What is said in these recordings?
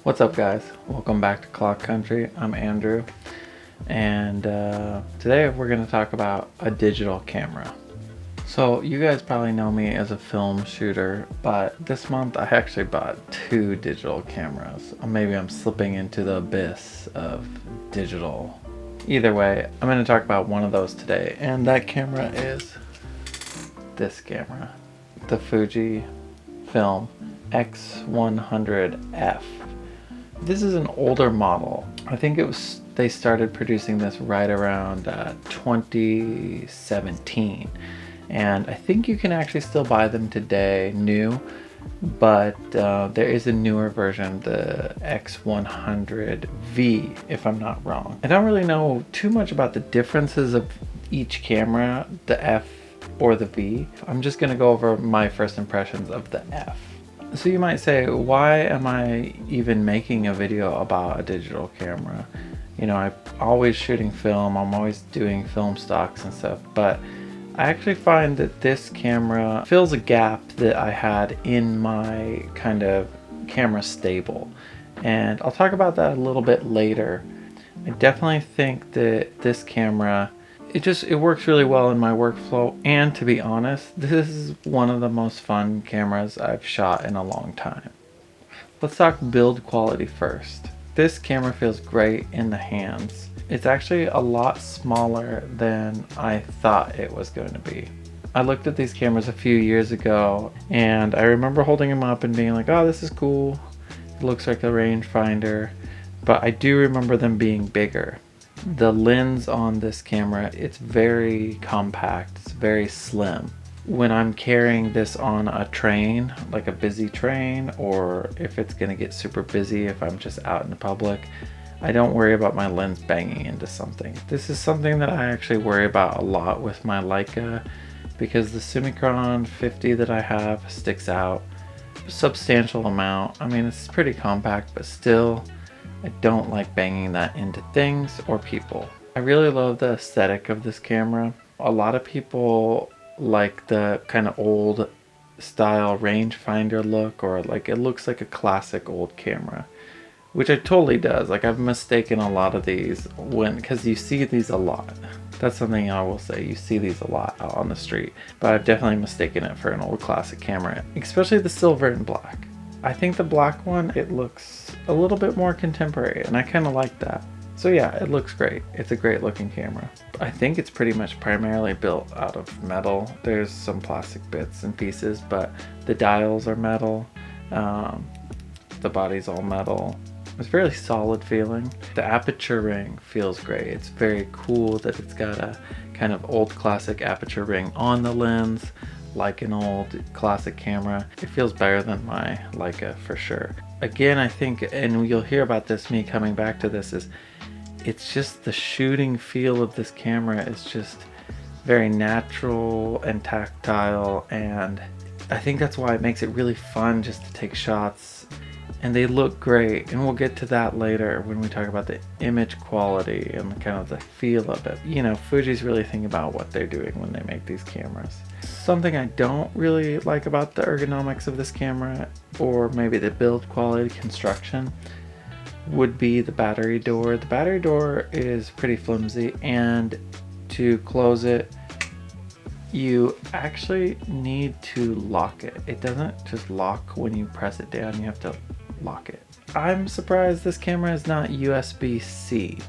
What's up guys, welcome back to Clock Country. I'm Andrew, and today we're going to talk about a digital camera. So you guys probably know me as a film shooter, but this month I actually bought 2 digital cameras. Maybe I'm slipping into the abyss of digital. Either way, I'm going to talk about one of those today, and that camera is this camera, the Fujifilm X100F. This is an older model. I think they started producing this right around 2017, and I think you can actually still buy them today new, but there is a newer version, the X100V, if I'm not wrong. I don't really know too much about the differences of each camera, the F or the V. I'm just gonna go over my first impressions of the F. So you might say, why am I even making a video about a digital camera? You know, I'm always shooting film, I'm always doing film stocks and stuff, but I actually find that this camera fills a gap that I had in my kind of camera stable. And I'll talk about that a little bit later. I definitely think that this camera, it works really well in my workflow, and to be honest, this is one of the most fun cameras I've shot in a long time. Let's talk build quality first. This camera feels great in the hands. It's actually a lot smaller than I thought it was going to be. I looked at these cameras a few years ago, and I remember holding them up and being like, oh, this is cool. It looks like a rangefinder, but I do remember them being bigger. The lens on this camera, it's very compact, it's very slim. When I'm carrying this on a train, like a busy train, or if it's gonna get super busy, if I'm just out in the public, I don't worry about my lens banging into something. This is something that I actually worry about a lot with my Leica, because the Summicron 50 that I have sticks out a substantial amount. I mean, it's pretty compact, but still, I don't like banging that into things or people. I really love the aesthetic of this camera. A lot of people like the kind of old style rangefinder look, or like it looks like a classic old camera, which it totally does. Like, I've mistaken a lot of these because you see these a lot. That's something I will say, you see these a lot out on the street, but I've definitely mistaken it for an old classic camera, especially the silver and black. I think the black one, it looks a little bit more contemporary, and I kind of like that. So yeah, it looks great. It's a great looking camera. I think it's pretty much primarily built out of metal. There's some plastic bits and pieces, but the dials are metal. The body's all metal. It's very solid feeling. The aperture ring feels great. It's very cool that it's got a kind of old classic aperture ring on the lens, like an old classic camera. It feels better than my Leica for sure. Again, I think, and you'll hear about this, me coming back to this, is it's just the shooting feel of this camera is just very natural and tactile, and I think that's why it makes it really fun just to take shots. And they look great, and we'll get to that later when we talk about the image quality and kind of the feel of it. You know, Fuji's really thinking about what they're doing when they make these cameras. Something I don't really like about the ergonomics of this camera, or maybe the build quality construction, would be the battery door. The battery door is pretty flimsy, and to close it, you actually need to lock it. It doesn't just lock when you press it down, you have to lock it. I'm surprised this camera is not USB-C.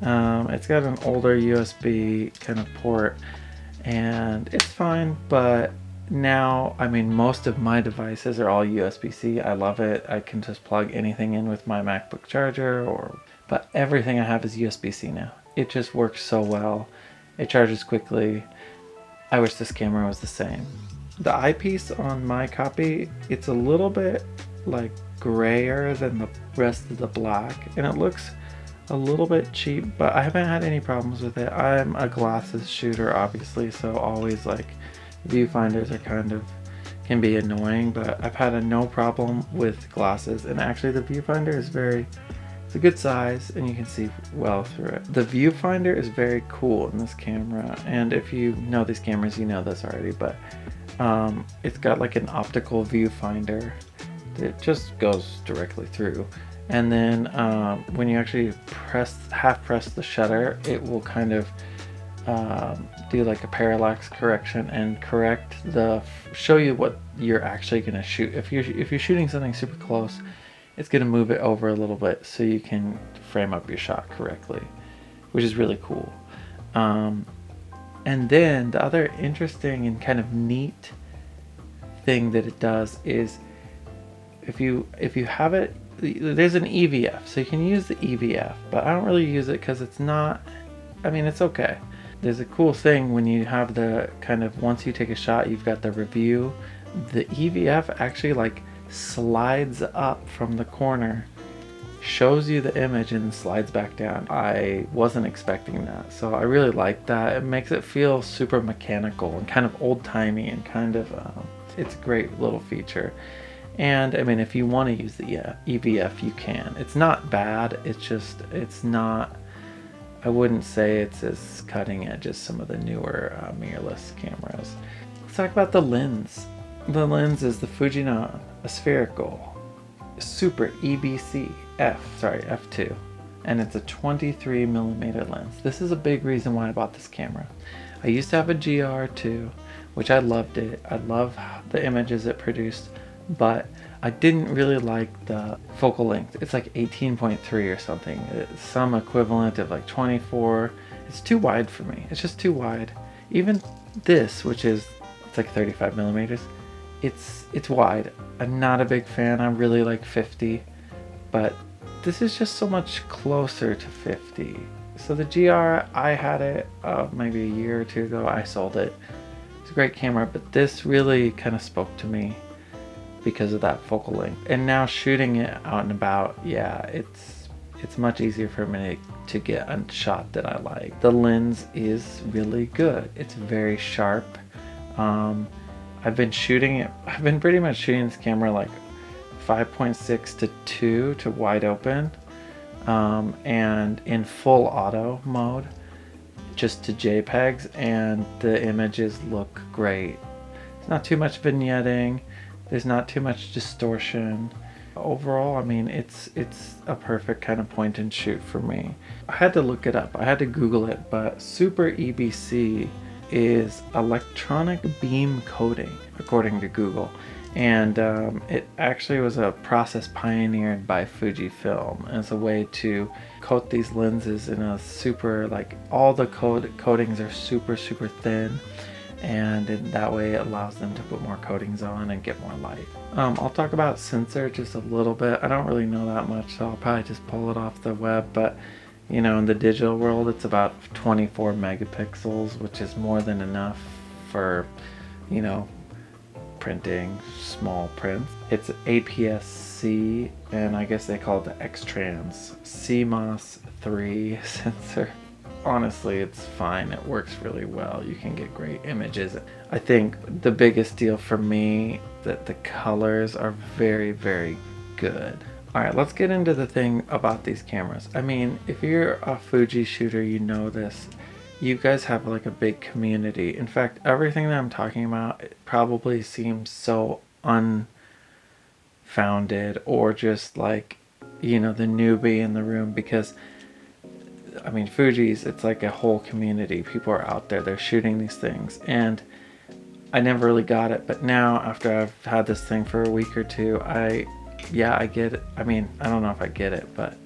It's got an older USB kind of port, and it's fine, but now, I mean, most of my devices are all USB-C. I love it. I can just plug anything in with my MacBook charger, but everything I have is USB-C now. It just works so well. It charges quickly. I wish this camera was the same. The eyepiece on my copy, it's a little bit like grayer than the rest of the black, and it looks a little bit cheap, but I haven't had any problems with it. I'm a glasses shooter, obviously, so always like viewfinders are kind of can be annoying, but I've had no problem with glasses, and actually the viewfinder is it's a good size and you can see well through it. The viewfinder is very cool in this camera, and if you know these cameras, you know this already, but it's got like an optical viewfinder that just goes directly through. And then when you actually half press the shutter, it will kind of do like a parallax correction and show you what you're actually going to shoot. If you're shooting something super close, it's going to move it over a little bit so you can frame up your shot correctly, which is really cool. And then the other interesting and kind of neat thing that it does is if you have it, there's an EVF, so you can use the EVF, but I don't really use it because it's not, I mean, it's okay. There's a cool thing when you have the kind of, once you take a shot, you've got the review. The EVF actually like slides up from the corner, shows you the image, and slides back down. I wasn't expecting that, so I really like that. It makes it feel super mechanical and kind of old-timey, and kind of it's a great little feature. And I mean, if you want to use the EVF, you can. It's not bad, it's not, I wouldn't say it's as cutting edge as some of the newer mirrorless cameras. Let's talk about the lens. The lens is the Fujifilm, a spherical Super EBC f2, and it's a 23mm lens. This is a big reason why I bought this camera. I used to have a GR2, which I loved it. I love the images it produced, but I didn't really like the focal length. It's like 18.3 or something. It's some equivalent of like 24. It's too wide for me. It's just too wide. Even this, which is, it's like 35mm, it's wide. I'm not a big fan. I really like 50, but this is just so much closer to 50. So the GR, I had it maybe a year or two ago. I sold it. It's a great camera, but this really kind of spoke to me because of that focal length. And now shooting it out and about, yeah, it's much easier for me to get a shot that I like. The lens is really good. It's very sharp. I've been pretty much shooting this camera like 5.6 to 2 to wide open, and in full auto mode, just to JPEGs, and the images look great. It's not too much vignetting. There's not too much distortion. Overall, I mean, it's a perfect kind of point and shoot for me. I had to look it up. I had to Google it, but Super EBC is electronic beam coating, according to Google. And it actually was a process pioneered by Fujifilm as a way to coat these lenses in a super, like, all the coatings are super thin, and in that way it allows them to put more coatings on and get more light. I'll talk about sensor just a little bit. I don't really know that much, so I'll probably just pull it off the web, but you know, in the digital world, it's about 24 megapixels, which is more than enough for, you know, printing small prints. It's APS-C, and I guess they call it the X-Trans CMOS 3 sensor. Honestly, it's fine. It works really well. You can get great images. I think the biggest deal for me that the colors are very good. Alright, let's get into the thing about these cameras. I mean, if you're a Fuji shooter, you know this. You guys have like a big community. In fact, everything that I'm talking about, it probably seems so unfounded, or just like, you know, the newbie in the room, because I mean, Fuji's, it's like a whole community. People are out there, they're shooting these things, and I never really got it, but now after I've had this thing for a week or two, I get it. I mean, I don't know if I get it, but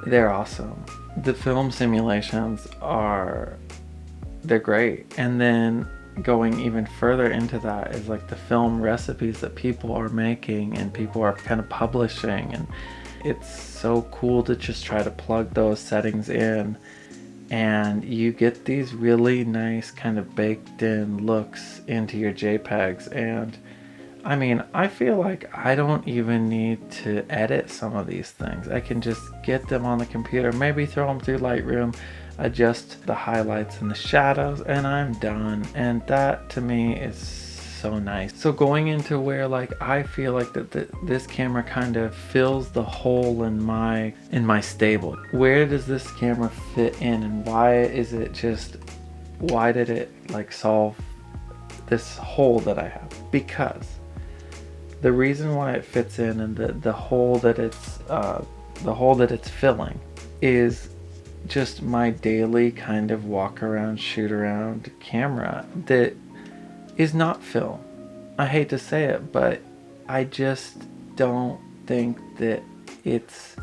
they're awesome. The film simulations they're great. And then going even further into that is like the film recipes that people are making and people are kind of publishing, and it's so cool to just try to plug those settings in and you get these really nice kind of baked in looks into your JPEGs. And I mean, I feel like I don't even need to edit some of these things. I can just get them on the computer, maybe throw them through Lightroom, adjust the highlights and the shadows, and I'm done. And that to me is so nice. So going into where like I feel like this camera kind of fills the hole in my stable. Where does this camera fit in, and why did it like solve this hole that I have? Because the reason why it fits in, and the hole that it's filling, is just my daily kind of walk around, shoot around camera that is not film. I hate to say it, but I just don't think that it's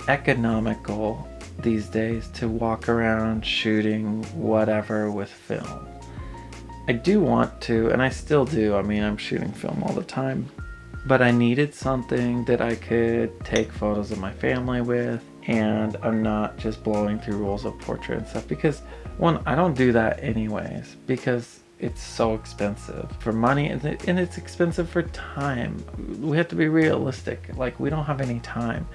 economical these days to walk around shooting whatever with film. I do want to, and I still do. I mean, I'm shooting film all the time, but I needed something that I could take photos of my family with, and I'm not just blowing through rolls of portrait and stuff, because one, I don't do that anyways, because it's so expensive for money, and it's expensive for time. We have to be realistic. Like, we don't have any time.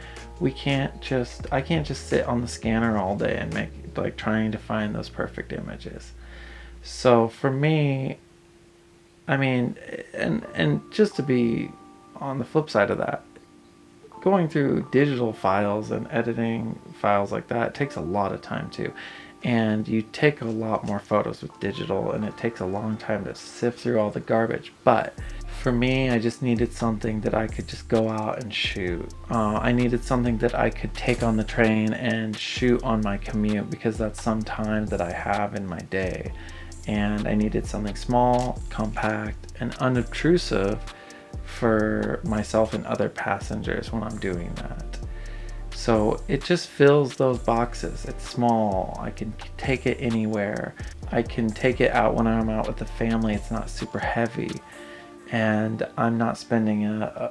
I can't just sit on the scanner all day and make, like, trying to find those perfect images. So for me, I mean, and just to be on the flip side of that, going through digital files and editing files like that takes a lot of time too. And you take a lot more photos with digital, and it takes a long time to sift through all the garbage. But for me, I just needed something that I could just go out and shoot. I needed something that I could take on the train and shoot on my commute, because that's some time that I have in my day. And I needed something small, compact, and unobtrusive for myself and other passengers when I'm doing that. So it just fills those boxes. It's small. I can take it anywhere. I can take it out when I'm out with the family. It's not super heavy, and I'm not spending an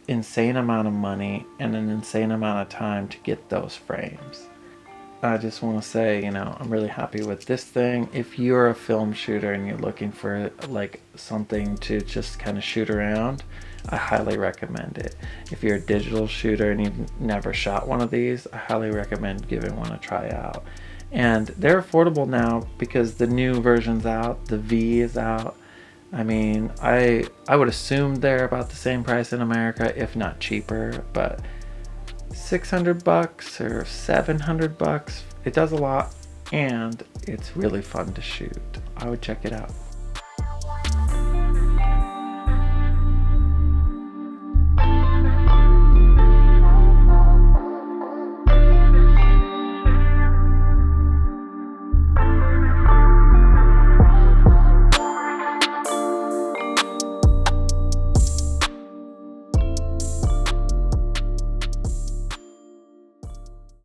insane amount of money and an insane amount of time to get those frames. I just want to say, you know, I'm really happy with this thing. If you're a film shooter and you're looking for like something to just kind of shoot around, I highly recommend it. If you're a digital shooter and you've never shot one of these, I highly recommend giving one a try out. And they're affordable now because the new version's out. The V is out. I mean, I would assume they're about the same price in America, if not cheaper, but $600 or $700, it does a lot, and it's really fun to shoot. I would check it out.